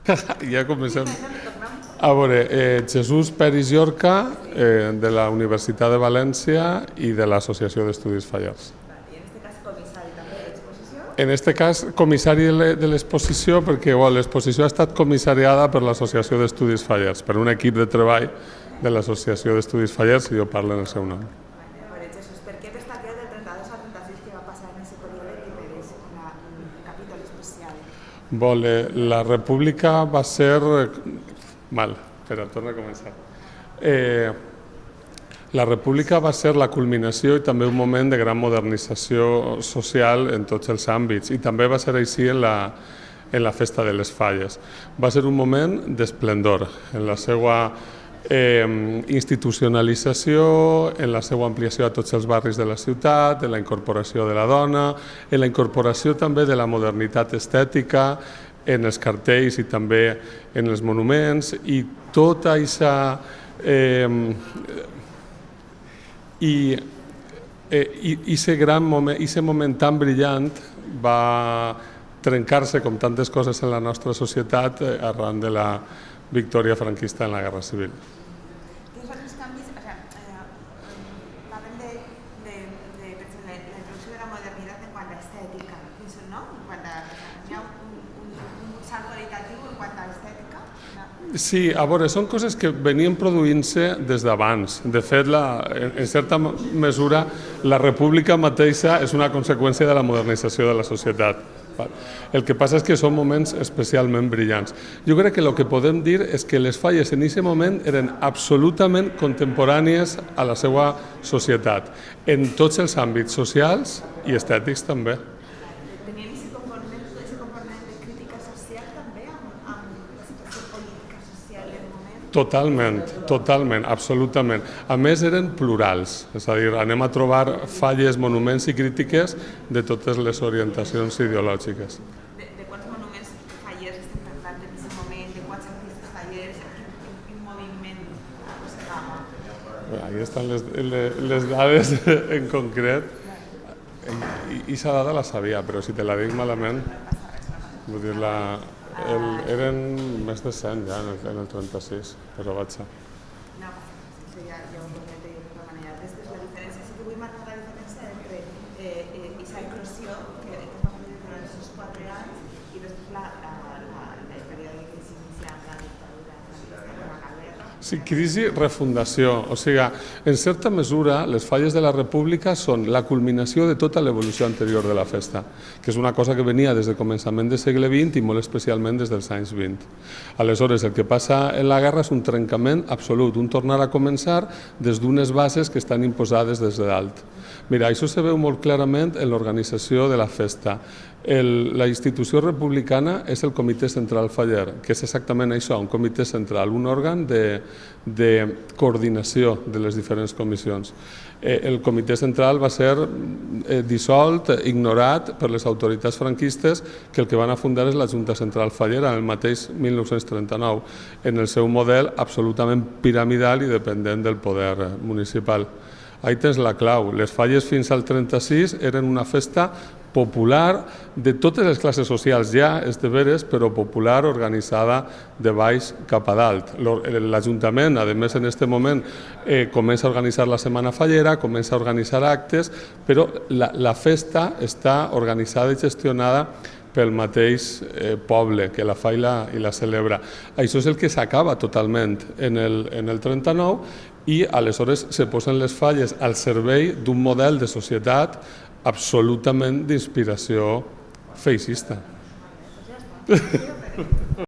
Ja comencem. A veure, Jesús Peris Llorca, de la Universitat de València i de l'Associació d'Estudis Fallers. I en aquest cas comissari també de l'exposició? En aquest cas, comissari de l'exposició, perquè l'exposició ha estat comissariada per l'Associació d'Estudis Fallers, per un equip de treball de l'Associació d'Estudis Fallers, i jo parlo en el seu nom. A veure, Jesús, per què destaqueu del 32 al 36 que va passar en aquest període que mereix un capítol especial? La república va ser... Mal, espera, torna a començar. La república va ser la culminació i també un moment de gran modernització social en tots els àmbits, i també va ser així en la Festa de les Falles. Va ser un moment d'esplendor en la seva institucionalització, en la seva ampliació a tots els barris de la ciutat, en la incorporació de la dona, en la incorporació també de la modernitat estètica, en els cartells i també en els monuments, i tota aquesta... I aquest moment tan brillant va trencar-se, com tantes coses en la nostra societat, arran de la victòria franquista en la Guerra Civil. Quins són els canvis? Parlem de la introducció de la modernitat en quant a estètica. No? Hi ha un salt qualitatiu en quant a estètica? Sí, a veure, són coses que venien produint-se des d'abans. De fet, en certa mesura, la república mateixa és una conseqüència de la modernització de la societat. El que passa és que són moments especialment brillants. Jo crec que el que podem dir és que les Falles en aquest moment eren absolutament contemporànies a la seva societat, en tots els àmbits socials i estètics també. Tenien aquest component de crítica social també amb la situació política social del moment? Totalment, absolutament. A més, eren plurals, és a dir, anem a trobar falles, monuments i crítiques de totes les orientacions ideològiques. De quants monuments fallers estem parlant en aquest moment, de quants artistes fallers, quin moviment arrossegava? Ahí estan les dades en concret. I aquesta dada la sabia, però si te la dic malament, vull dir, eren més de 100 ja en el 36, però vaig a... No, això ja ho comento de tota manera. Després la diferència, sí que vull marcar la diferència entre aquesta eclosió que es va produir durant aquests 4 anys i després el període que s'inicia amb la dictadura franquista, amb la guerra. Sí, crisi, refundació. O sigui, en certa mesura, les falles de la república són la culminació de tota l'evolució anterior de la festa, que és una cosa que venia des del començament del segle XX i molt especialment des dels anys 20. Aleshores, el que passa en la guerra és un trencament absolut, un tornar a començar des d'unes bases que estan imposades des de dalt. Mira, això se veu molt clarament en l'organització de la festa. La institució republicana és el Comitè Central Faller, que és exactament això, un comitè central, un òrgan de coordinació de les diferents comissions. El Comitè Central va ser dissolt, ignorat per les autoritats franquistes, que el que van a fundar és la Junta Central Fallera en el mateix 1939, en el seu model absolutament piramidal i dependent del poder municipal. Ahí tens la clau. Les Falles fins al 36 eren una festa popular de totes les classes socials, ja és de veres, però popular, organitzada de baix cap a dalt. L'Ajuntament, a més, en aquest moment comença a organitzar la Setmana Fallera, comença a organitzar actes, però la festa està organitzada i gestionada pel mateix poble que la fa i la celebra. Això és el que s'acaba totalment en el 39 i aleshores se posen les Falles al servei d'un model de societat absolutament d'inspiració feixista.